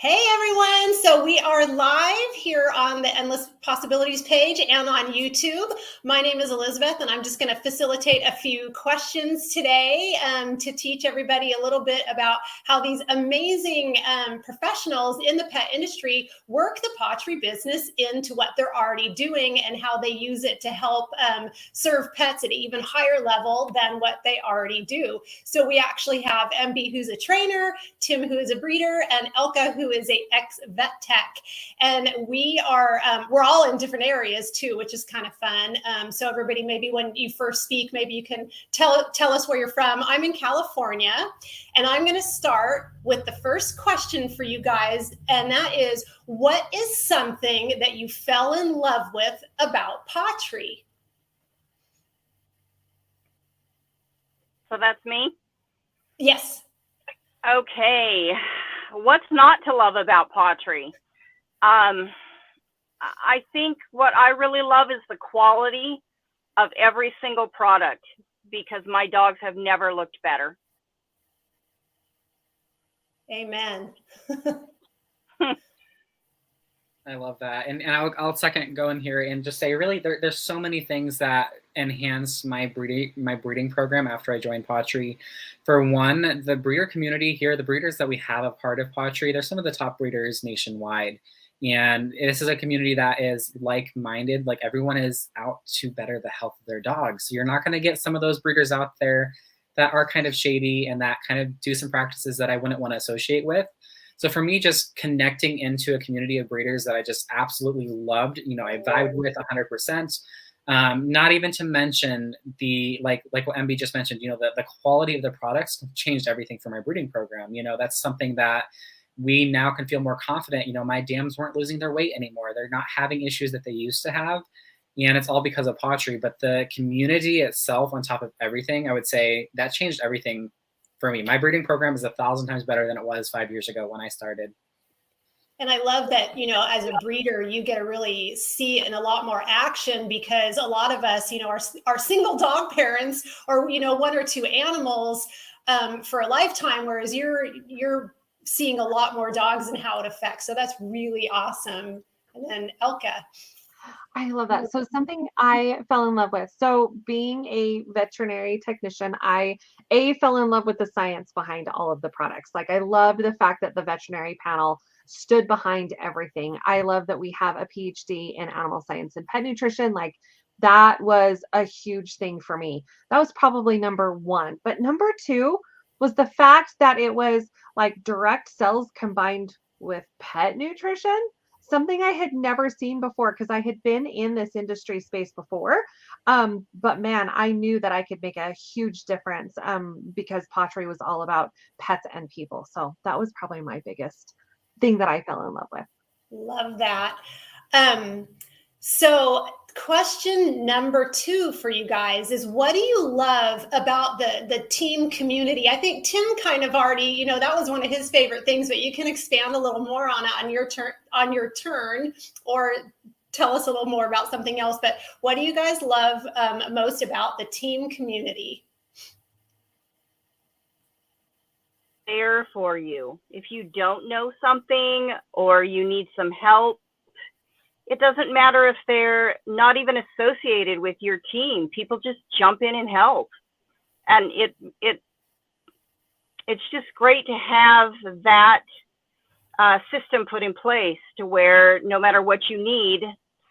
Hey everyone, so we are live here on the Endless Possibilities page and on YouTube. My name is Elizabeth and I'm just going to facilitate a few questions today to teach everybody a little bit about how these amazing professionals in the pet industry work the pawTree business into what they're already doing and how they use it to help serve pets at an even higher level than what they already do. So we actually have MB, who's a trainer, Tim, who is a breeder, and Elka, who is a ex-vet tech. And we are, we're all in different areas too, which is kind of fun. So everybody, maybe when you first speak, maybe you can tell us where you're from. I'm in California, and I'm going to start with the first question for you guys. And that is, what is something that you fell in love with about pawTree? So that's me? Yes. Okay. What's not to love about pawTree? I think what I really love is the quality of every single product, because my dogs have never looked better. Amen. I love that. And I'll second go in here and just say, really, there's so many things that enhance my breeding program after I joined pawTree. For one, the breeder community here, the breeders that we have a part of pawTree, they're some of the top breeders nationwide. And this is a community that is like-minded. Like, everyone is out to better the health of their dogs. So you're not going to get some of those breeders out there that are kind of shady and that kind of do some practices that I wouldn't want to associate with. So for me, just connecting into a community of breeders that I just absolutely loved, I vibed with 100%. Not even to mention the, like what MB just mentioned, the quality of the products changed everything for my breeding program. That's something that we now can feel more confident. My dams weren't losing their weight anymore. They're not having issues that they used to have. And it's all because of pawTree. But the community itself, on top of everything, I would say that changed everything for me. My breeding program is 1,000 times better than it was 5 years ago when I started. And I love that, as a breeder, you get to really see it in a lot more action, because a lot of us, are single dog parents, or, one or two animals for a lifetime, whereas you're seeing a lot more dogs and how it affects. So that's really awesome. And then Elka. I love that. So something I fell in love with. So being a veterinary technician, I fell in love with the science behind all of the products. Like, I loved the fact that the veterinary panel stood behind everything. I love that we have a PhD in animal science and pet nutrition. Like, that was a huge thing for me. That was probably number one. But number two was the fact that it was like direct cells combined with pet nutrition. Something I had never seen before, because I had been in this industry space before. But man, I knew that I could make a huge difference because pawTree was all about pets and people. So that was probably my biggest thing that I fell in love with. Love that. So question number 2 for you guys is, what do you love about the team community? I think Tim kind of already, that was one of his favorite things, but you can expand a little more on it on your turn, or tell us a little more about something else. But what do you guys love most about the team community? There for you. If you don't know something or you need some help, it doesn't matter if they're not even associated with your team. People just jump in and help. And it's just great to have that system put in place to where no matter what you need,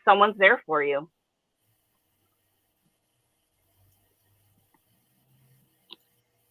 someone's there for you.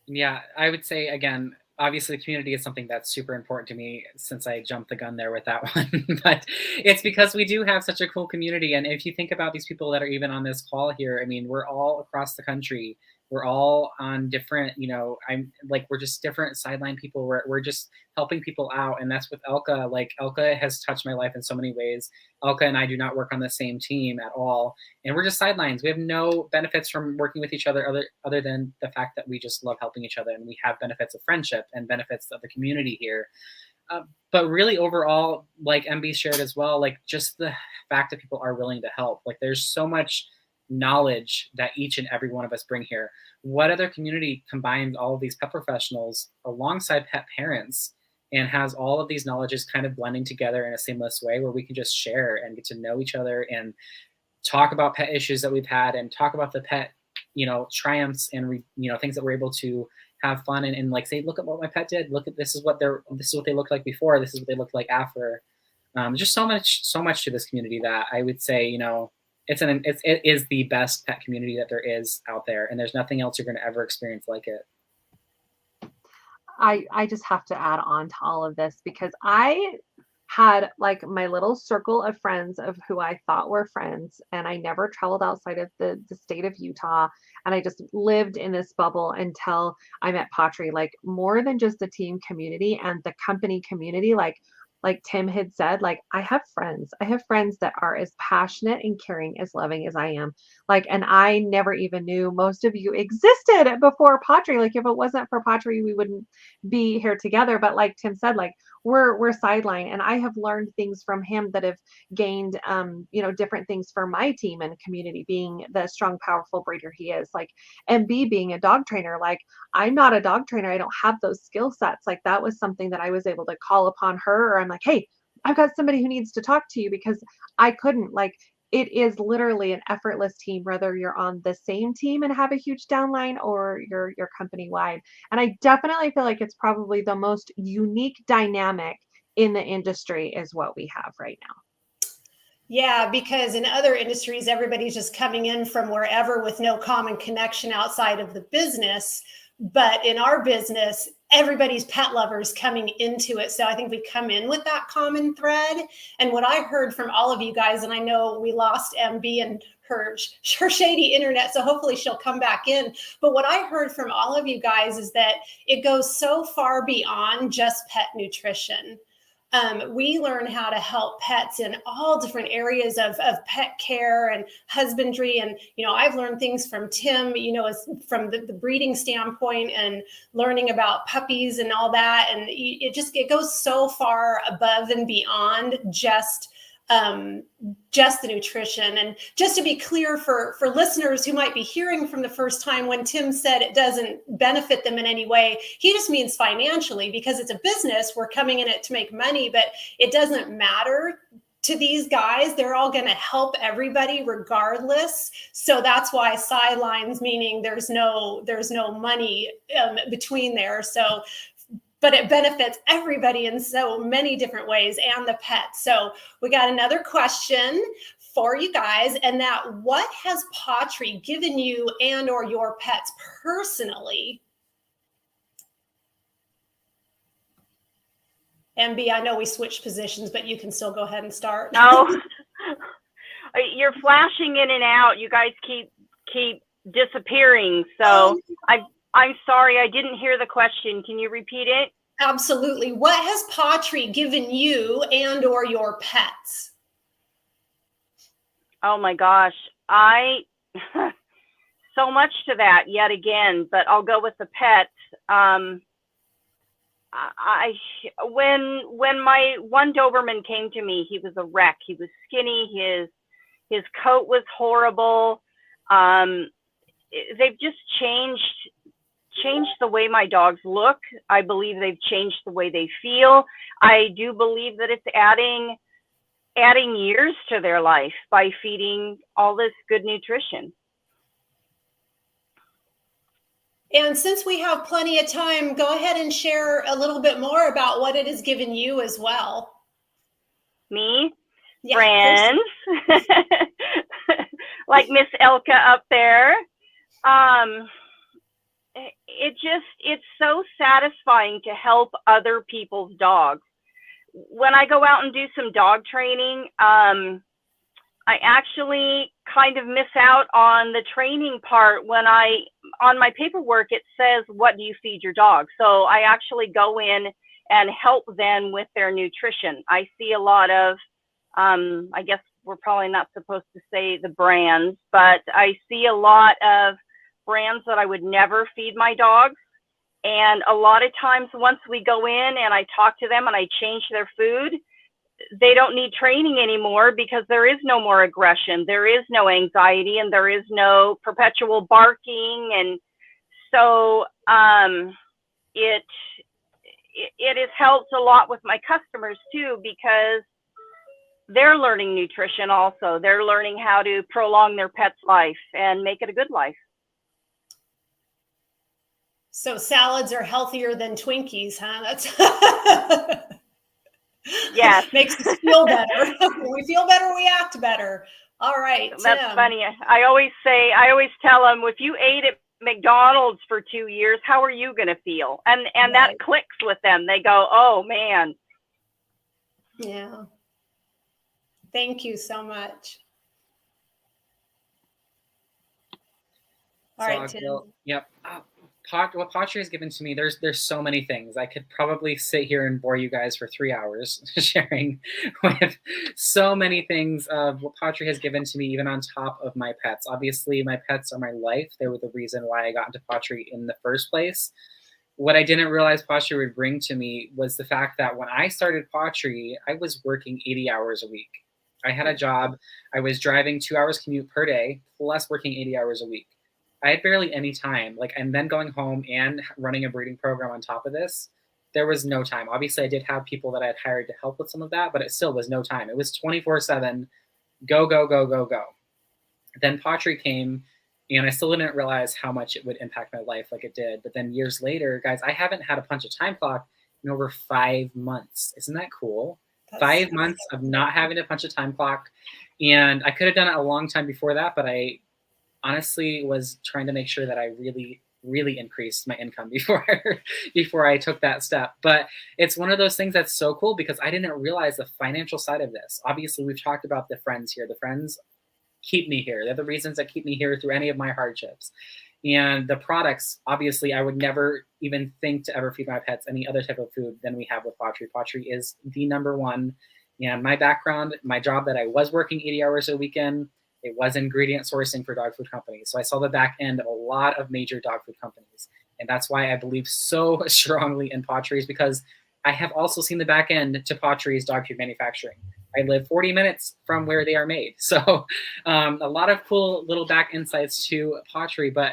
Yeah, I would say, again, obviously the community is something that's super important to me, since I jumped the gun there with that one. But it's because we do have such a cool community. And if you think about these people that are even on this call here, I mean, we're all across the country. We're all on different, we're just different sideline people. We're just helping people out. And that's with Elka. Like, Elka has touched my life in so many ways. Elka and I do not work on the same team at all. And we're just sidelines. We have no benefits from working with each other other than the fact that we just love helping each other. And we have benefits of friendship and benefits of the community here. But really overall, like MB shared as well, like, just the fact that people are willing to help. Like, there's so much knowledge that each and every one of us bring here. What other community combines all of these pet professionals alongside pet parents and has all of these knowledges kind of blending together in a seamless way where we can just share and get to know each other and talk about pet issues that we've had and talk about the pet, triumphs and, things that we're able to have fun and like say, look at what my pet did. Look at this is what they looked like before. This is what they looked like after. Just so much to this community that I would say, it is the best pet community that there is out there, and there's nothing else you're going to ever experience like it. I just have to add on to all of this because I had like my little circle of friends of who I thought were friends, and I never traveled outside of the state of Utah, and I just lived in this bubble until I met pawTree. Like more than just the team community and the company community, like Tim had said, like I have friends that are as passionate and caring, as loving as I am. Like, and I never even knew most of you existed before pawTree. Like if it wasn't for pawTree, we wouldn't be here together. But like Tim said, like we're sideline, and I have learned things from him that have gained, different things for my team and community, being the strong, powerful breeder he is, like, and being a dog trainer. Like I'm not a dog trainer. I don't have those skill sets. Like that was something that I was able to call upon her, or I'm like, hey, I've got somebody who needs to talk to you, because I couldn't. Like it is literally an effortless team, whether you're on the same team and have a huge downline or you're company wide. And I definitely feel like it's probably the most unique dynamic in the industry is what we have right now. Yeah, because in other industries, everybody's just coming in from wherever with no common connection outside of the business. But in our business, everybody's pet lovers coming into it. So I think we come in with that common thread. And what I heard from all of you guys, and I know we lost MB and her shady internet, so hopefully she'll come back in. But what I heard from all of you guys is that it goes so far beyond just pet nutrition. We learn how to help pets in all different areas of pet care and husbandry. And, I've learned things from Tim, from the breeding standpoint and learning about puppies and all that. And it goes so far above and beyond just the nutrition. And just to be clear for listeners who might be hearing from the first time, when Tim said it doesn't benefit them in any way, he just means financially, because it's a business. We're coming in it to make money, but it doesn't matter to these guys. They're all going to help everybody regardless. So that's why sidelines, meaning there's no money between there. So but it benefits everybody in so many different ways, and the pets. So we got another question for you guys, and that, what has pawTree given you and or your pets personally? MB, I know we switched positions, but you can still go ahead and start. No, you're flashing in and out. You guys keep disappearing. So I'm sorry, I didn't hear the question. Can you repeat it? Absolutely. What has pawTree given you and or your pets? Oh my gosh, so much to that yet again, but I'll go with the pets. When my one Doberman came to me, he was a wreck. He was skinny. His coat was horrible. They've just changed the way my dogs look. I believe they've changed the way they feel. I do believe that it's adding years to their life by feeding all this good nutrition. And since we have plenty of time, go ahead and share a little bit more about what it has given you as well. Me? Yeah, friends. Like Miss Elka up there. It's so satisfying to help other people's dogs. When I go out and do some dog training, I actually kind of miss out on the training part. On my paperwork, it says, what do you feed your dog? So I actually go in and help them with their nutrition. I see a lot of, I guess we're probably not supposed to say the brands, but I see a lot of brands that I would never feed my dogs. And a lot of times once we go in and I talk to them and I change their food, they don't need training anymore because there is no more aggression, there is no anxiety, and there is no perpetual it has helped a lot with my customers too, because they're learning nutrition also. They're learning how to prolong their pet's life and make it a good life. So salads are healthier than Twinkies, huh? That's Yes. makes us feel better. When we feel better, we act better. All right, Tim. That's funny. I always tell them, if you ate at McDonald's for 2 years, how are you going to feel? And Right. that clicks with them. They go, oh man. Yeah. Thank you so much. All So right, I'll Tim. go, yep. What pawTree has given to me, there's so many things. I could probably sit here and bore you guys for 3 hours sharing with so many things of what pawTree has given to me, even on top of my pets. Obviously, my pets are my life. They were the reason why I got into pawTree in the first place. What I didn't realize pawTree would bring to me was the fact that when I started pawTree, I was working 80 hours a week. I had a job. I was driving 2 hours commute per day, plus working 80 hours a week. I had barely any time, and then going home and running a breeding program on top of this, there was no time. Obviously, I did have people that I had hired to help with some of that, but it still was no time. It was 24/7, go, go, go, go, go. Then pawTree came, and I still didn't realize how much it would impact my life like it did. But then years later, guys, I haven't had a punch a time clock in over 5 months. Isn't that cool? That's 5 months of not having to punch a time clock. And I could have done it a long time before that, but I honestly was trying to make sure that I really increased my income before I took that step. But it's one of those things that's so cool because I didn't realize the financial side of this. Obviously, we've talked about the friends here. The friends keep me here. They're the reasons that keep me here through any of my hardships. And the products, obviously, I would never even think to ever feed my pets any other type of food than we have with pawTree. pawTree is the number one. And my background, my job that I was working 80 hours a weekend, it was ingredient sourcing for dog food companies. So I saw the back end of a lot of major dog food companies. And that's why I believe so strongly in pawTree's, because I have also seen the back end to pawTree's dog food manufacturing. I live 40 minutes from where they are made. So a lot of cool little back insights to pawTree, but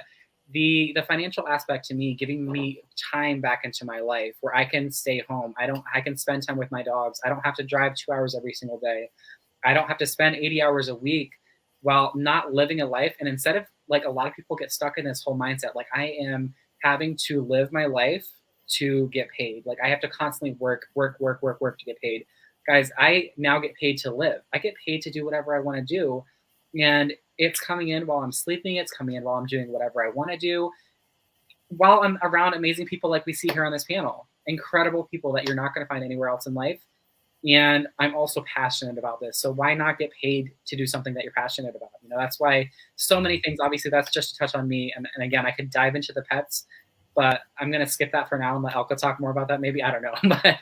the financial aspect to me, giving me time back into my life where I can stay home. I can spend time with my dogs. I don't have to drive 2 hours every single day. I don't have to spend 80 hours a week while not living a life. And instead of, a lot of people get stuck in this whole mindset, I am having to live my life to get paid. I have to constantly work to get paid. Guys, I now get paid to live. I get paid to do whatever I want to do. And it's coming in while I'm sleeping. It's coming in while I'm doing whatever I want to do, while I'm around amazing people like we see here on this panel. Incredible people that you're not going to find anywhere else in life. And I'm also passionate about this. So why not get paid to do something that you're passionate about? That's why so many things, obviously that's just a touch on me. And again, I could dive into the pets, but I'm going to skip that for now and let Elka talk more about that. Maybe, I don't know, but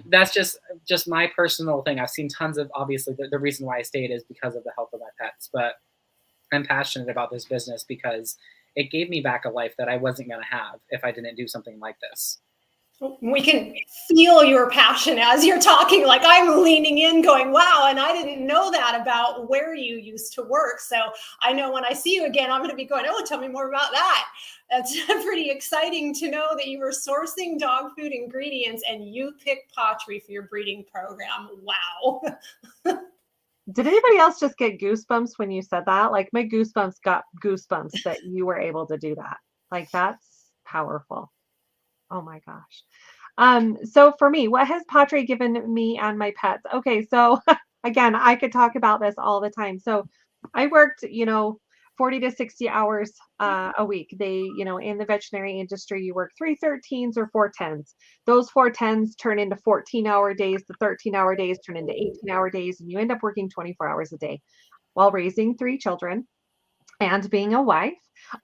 that's just my personal thing. I've seen tons of, obviously the reason why I stayed is because of the health of my pets, but I'm passionate about this business because it gave me back a life that I wasn't going to have if I didn't do something like this. We can feel your passion as you're talking. I'm leaning in going, wow. And I didn't know that about where you used to work. So I know when I see you again, I'm going to be going, oh, tell me more about that. That's pretty exciting to know that you were sourcing dog food ingredients and you picked pawTree for your breeding program. Wow. Did anybody else just get goosebumps when you said that? My goosebumps got goosebumps that you were able to do that. That's powerful. Oh my gosh. So for me, what has pawTree given me and my pets? Okay, so again, I could talk about this all the time. So I worked, 40 to 60 hours a week. They, in the veterinary industry, you work 3 13s or 4 10s. Those 4 10s turn into 14-hour days. The 13-hour days turn into 18-hour days, and you end up working 24 hours a day while raising 3 children. And being a wife,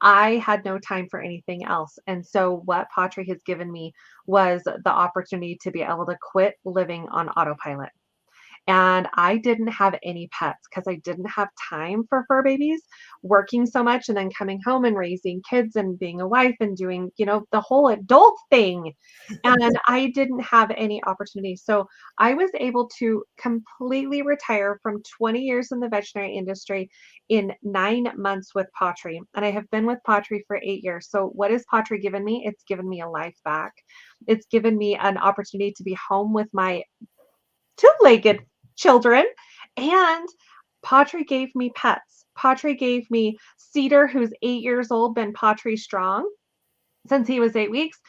I had no time for anything else. And so what pawTree has given me was the opportunity to be able to quit living on autopilot. And I didn't have any pets because I didn't have time for fur babies, working so much and then coming home and raising kids and being a wife and doing, the whole adult thing. And I didn't have any opportunity. So I was able to completely retire from 20 years in the veterinary industry in 9 months with pawTree. And I have been with pawTree for 8 years. So what has pawTree given me? It's given me a life back. It's given me an opportunity to be home with my two-legged children. And pawTree gave me pets. pawTree gave me Cedar, who's 8 years old, been pawTree strong since he was 8 weeks.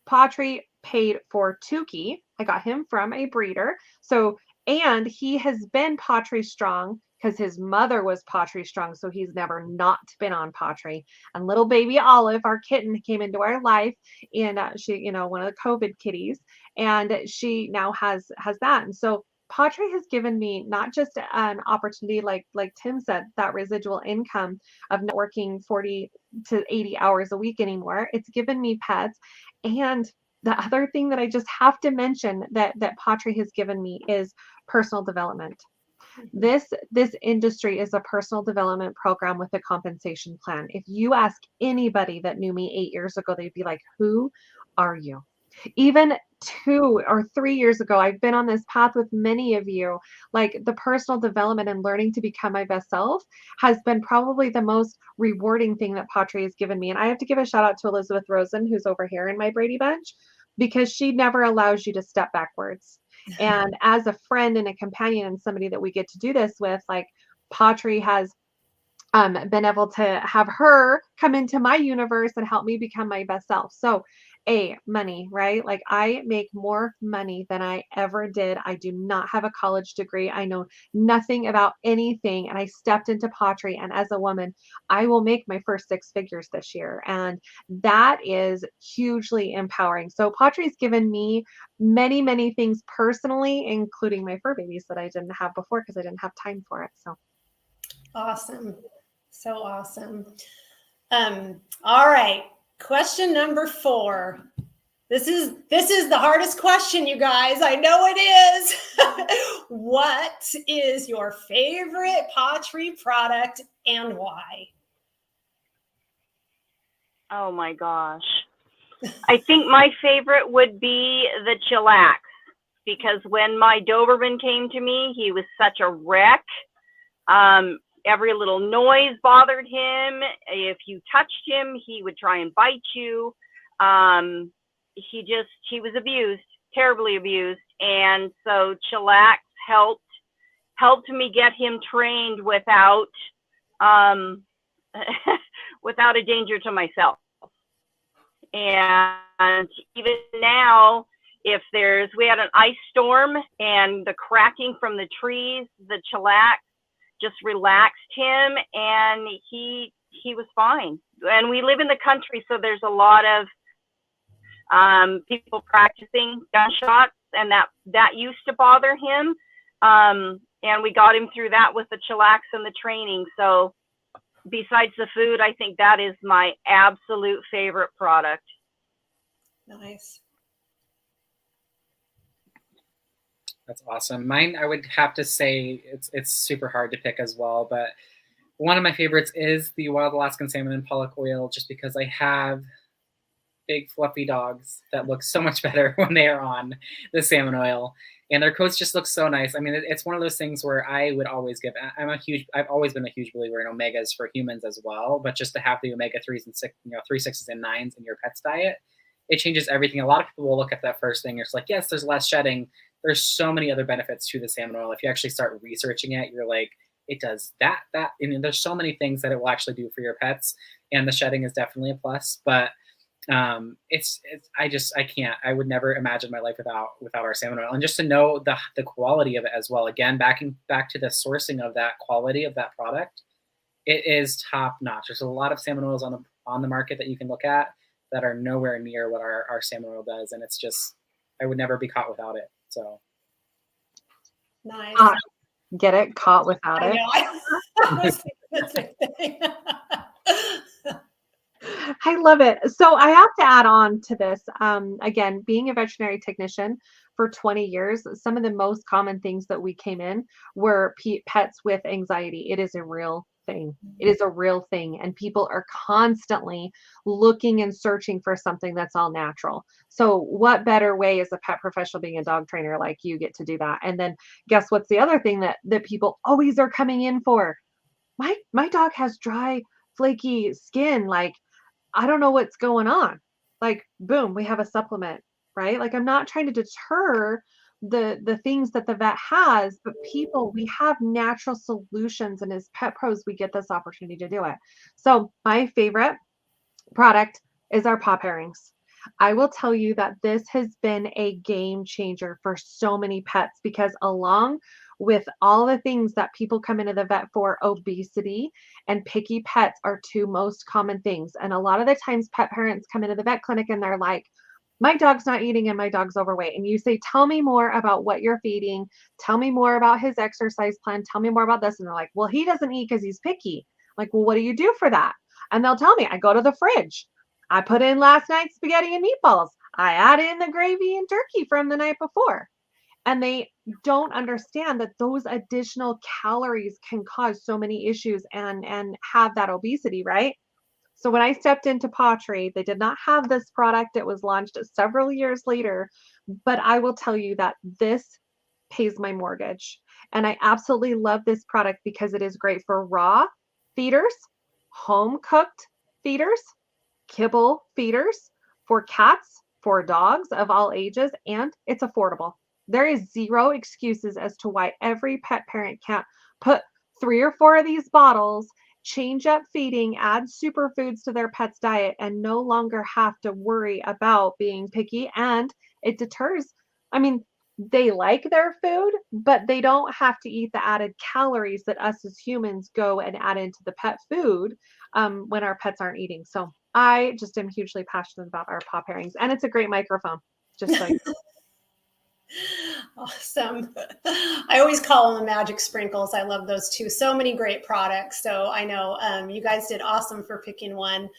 pawTree paid for Tukey. I got him from a breeder. So, and he has been pawTree strong because his mother was pawTree strong. So he's never not been on pawTree. And little baby Olive, our kitten, came into our life, and she, one of the COVID kitties, and she now has that. And so pawTree has given me not just an opportunity, like Tim said, that residual income of not working 40 to 80 hours a week anymore. It's given me pets. And the other thing that I just have to mention that pawTree has given me is personal development. This industry is a personal development program with a compensation plan. If you ask anybody that knew me 8 years ago, they'd be like, "Who are you?" Even 2 or 3 years ago, I've been on this path with many of you. Like, the personal development and learning to become my best self has been probably the most rewarding thing that pawTree has given me. And I have to give a shout out to Elizabeth Rosen, who's over here in my Brady Bunch, because she never allows you to step backwards. And as a friend and a companion and somebody that we get to do this with, like, pawTree has been able to have her come into my universe and help me become my best self. So money, right? Like, I make more money than I ever did. I do not have a college degree. I know nothing about anything. And I stepped into pawTree. And as a woman, I will make my first 6 figures this year. And that is hugely empowering. So pawTree's given me many, many things personally, including my fur babies that I didn't have before because I didn't have time for it. So awesome. So awesome. All right. Question number 4. This is the hardest question, you guys. I know it is. What is your favorite pawTree product and why? Oh my gosh. I think my favorite would be the chillax, because when my Doberman came to me, he was such a wreck. Every little noise bothered him. If you touched him, he would try and bite you. He was abused, terribly abused. And so chillax helped me get him trained without without a danger to myself. And even now, if we had an ice storm and the cracking from the trees, the chillax just relaxed him, and he was fine. And we live in the country, so there's a lot of people practicing gunshots, and that used to bother him. And we got him through that with the chillax and the training. So besides the food, I think that is my absolute favorite product. Nice. That's awesome. Mine, I would have to say it's super hard to pick as well, but one of my favorites is the Wild Alaskan Salmon and Pollock Oil, just because I have big fluffy dogs that look so much better when they are on the salmon oil, and their coats just look so nice. I mean, it's one of those things where I would always give. I've always been a huge believer in omegas for humans as well, but just to have the omega-3s and 3, 6s, and 9s in your pet's diet, it changes everything. A lot of people will look at that first thing. It's like, yes, there's less shedding. There's so many other benefits to the salmon oil. If you actually start researching it, you're like, it does that. And there's so many things that it will actually do for your pets. And the shedding is definitely a plus. But I can't. I would never imagine my life without our salmon oil. And just to know the quality of it as well. Again, back to the sourcing of that quality of that product, it is top notch. There's a lot of salmon oils on the market that you can look at that are nowhere near what our salmon oil does. And it's just, I would never be caught without it. So nice. Get it? Caught without it. I know. I was thinking the same thing. I love it. So I have to add on to this. Again, being a veterinary technician for 20 years, some of the most common things that we came in were pets with anxiety. It is a real thing. It is a real thing. And people are constantly looking and searching for something that's all natural. So what better way as a pet professional being a dog trainer like you get to do that? And then guess what's the other thing that people always are coming in for? My dog has dry, flaky skin. Like, I don't know what's going on. Like, boom, we have a supplement, right? Like, I'm not trying to deter the things that the vet has, but people, we have natural solutions, and as pet pros, we get this opportunity to do it. So my favorite product is our paw pairings. I will tell you that this has been a game changer for so many pets because along with all the things that people come into the vet for, obesity and picky pets are two most common things. And a lot of the times pet parents come into the vet clinic and they're like, my dog's not eating and my dog's overweight. And you say, tell me more about what you're feeding. Tell me more about his exercise plan. Tell me more about this. And they're like, well, he doesn't eat because he's picky. I'm like, well, what do you do for that? And they'll tell me, I go to the fridge. I put in last night's spaghetti and meatballs. I add in the gravy and turkey from the night before. And they don't understand that those additional calories can cause so many issues and have that obesity, right? So when I stepped into pawTree, they did not have this product. It was launched several years later, but I will tell you that this pays my mortgage. And I absolutely love this product because it is great for raw feeders, home cooked feeders, kibble feeders, for cats, for dogs of all ages, and it's affordable. There is zero excuses as to why every pet parent can't put 3 or 4 of these bottles, change up feeding, add superfoods to their pet's diet, and no longer have to worry about being picky. And it deters, I mean, they like their food, but they don't have to eat the added calories that us as humans go and add into the pet food when our pets aren't eating. So I just am hugely passionate about our paw pairings, and it's a great microphone. Just so you know. Awesome. I always call them the magic sprinkles. I love those too. So many great products. So I know you guys did awesome for picking one.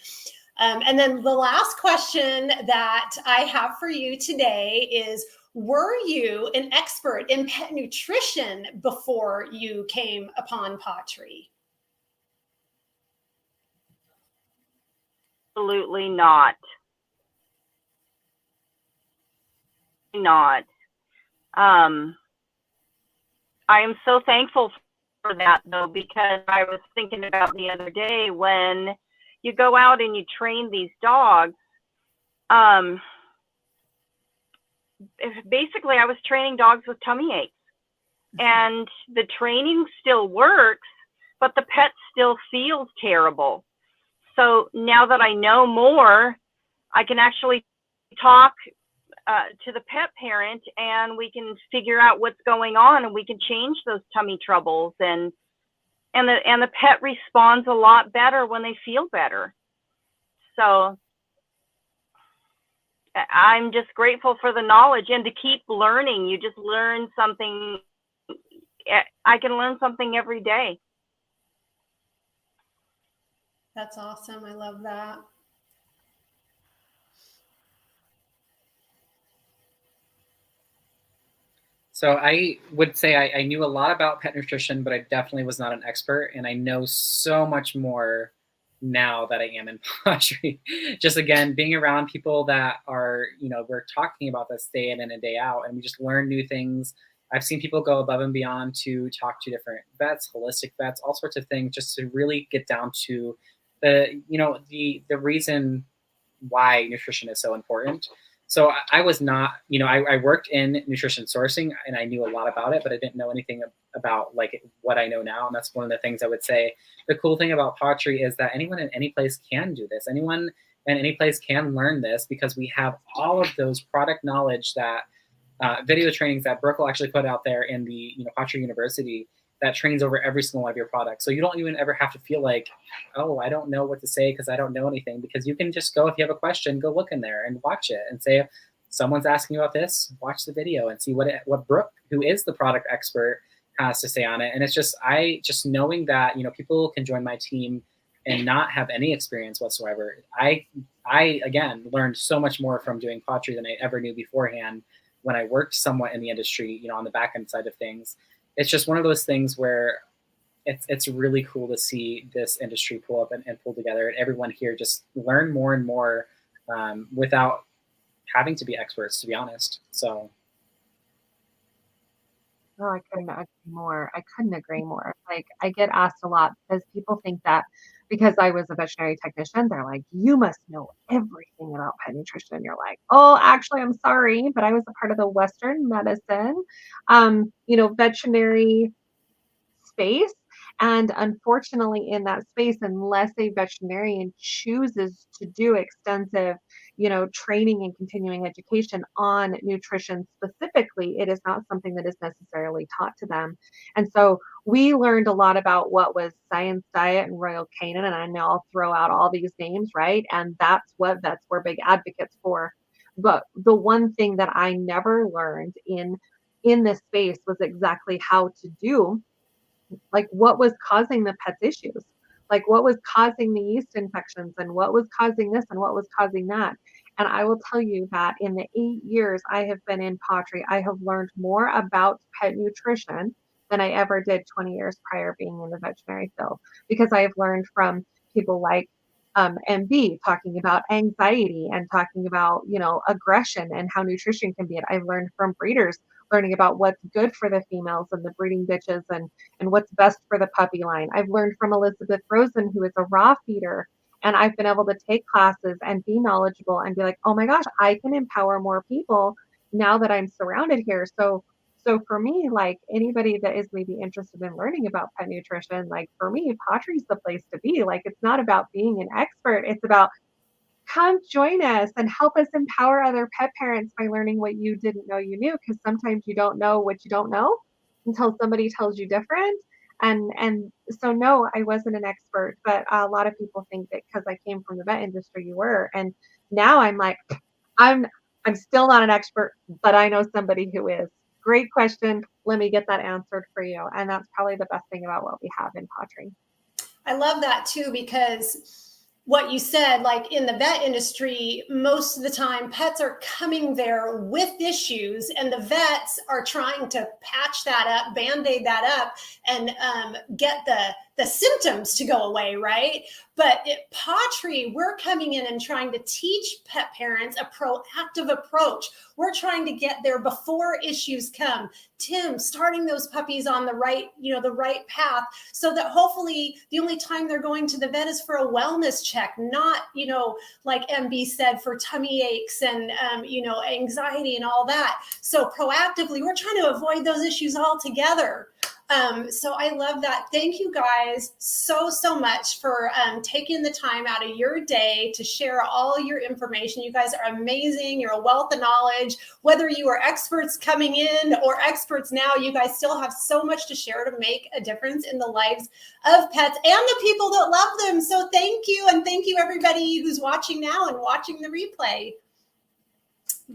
And then the last question that I have for you today is, were you an expert in pet nutrition before you came upon pawTree? Absolutely not. Not. I am so thankful for that, though, because I was thinking about the other day when you go out and you train these dogs. Basically, I was training dogs with tummy aches, and the training still works, but the pet still feels terrible. So now that I know more, I can actually talk to the pet parent, and we can figure out what's going on, and we can change those tummy troubles, and the pet responds a lot better when they feel better. So I'm just grateful for the knowledge and to keep learning. You just learn something. I can learn something every day. That's awesome. I love that. So I would say I knew a lot about pet nutrition, but I definitely was not an expert. And I know so much more now that I am in pawTree. Just again, being around people that are, we're talking about this day in and day out, and we just learn new things. I've seen people go above and beyond to talk to different vets, holistic vets, all sorts of things, just to really get down to the reason why nutrition is so important. So I was not, I worked in nutrition sourcing and I knew a lot about it, but I didn't know anything about like what I know now. And that's one of the things I would say. The cool thing about pawTree is that anyone in any place can do this. Anyone in any place can learn this because we have all of those product knowledge that video trainings that Brooke will actually put out there in the pawTree University that trains over every single one of your products. So you don't even ever have to feel like, oh, I don't know what to say because I don't know anything, because you can just go, if you have a question, go look in there and watch it and say, if someone's asking you about this, watch the video and see what Brooke, who is the product expert, has to say on it. And it's just, knowing that, people can join my team and not have any experience whatsoever. I again learned so much more from doing pawTree than I ever knew beforehand when I worked somewhat in the industry, you know, on the back end side of things. It's just one of those things where it's really cool to see this industry pull up and pull together, and everyone here just learn more and more without having to be experts, to be honest. So Oh, I couldn't agree more. I couldn't agree more. Like, I get asked a lot because people think that because I was a veterinary technician, they're like, you must know everything about pet nutrition. And you're like, oh, actually, I'm sorry, but I was a part of the Western medicine, veterinary space. And unfortunately, in that space, unless a veterinarian chooses to do extensive, training and continuing education on nutrition specifically, it is not something that is necessarily taught to them. And so we learned a lot about what was Science Diet and Royal Canin. And I know I'll throw out all these names, right? And that's what vets were big advocates for. But the one thing that I never learned in this space was exactly how to do, like, what was causing the pet's issues, like what was causing the yeast infections and what was causing this and what was causing that. And I will tell you that in the 8 years I have been in pawTree, I have learned more about pet nutrition than I ever did 20 years prior being in the veterinary field, because I have learned from people like MB talking about anxiety and talking about, aggression and how nutrition can be it. I've learned from breeders learning about what's good for the females and the breeding bitches and what's best for the puppy line. I've learned from Elizabeth Rosen, who is a raw feeder, and I've been able to take classes and be knowledgeable and be like, oh my gosh, I can empower more people now that I'm surrounded here. So for me, like, anybody that is maybe interested in learning about pet nutrition, like, for me, pawTree's the place to be. Like, it's not about being an expert. It's about, come join us and help us empower other pet parents by learning what you didn't know you knew. Because sometimes you don't know what you don't know until somebody tells you different. And so no, I wasn't an expert, but a lot of people think that because I came from the vet industry, you were. And now I'm like, I'm still not an expert, but I know somebody who is. Great question. Let me get that answered for you. And that's probably the best thing about what we have in pawTree. I love that too, because what you said, like in the vet industry, most of the time pets are coming there with issues and the vets are trying to patch that up, band-aid that up, and get the symptoms to go away, right? But at pawTree, we're coming in and trying to teach pet parents a proactive approach. We're trying to get there before issues come. Tim, starting those puppies on the right, the right path, so that hopefully the only time they're going to the vet is for a wellness check, not, like MB said, for tummy aches and, anxiety and all that. So proactively, we're trying to avoid those issues altogether. So I love that. Thank you guys so much for taking the time out of your day to share all your information. You guys are amazing. You're a wealth of knowledge. Whether you are experts coming in or experts now, you guys still have so much to share to make a difference in the lives of pets and the people that love them. So thank you. And thank you everybody who's watching now and watching the replay.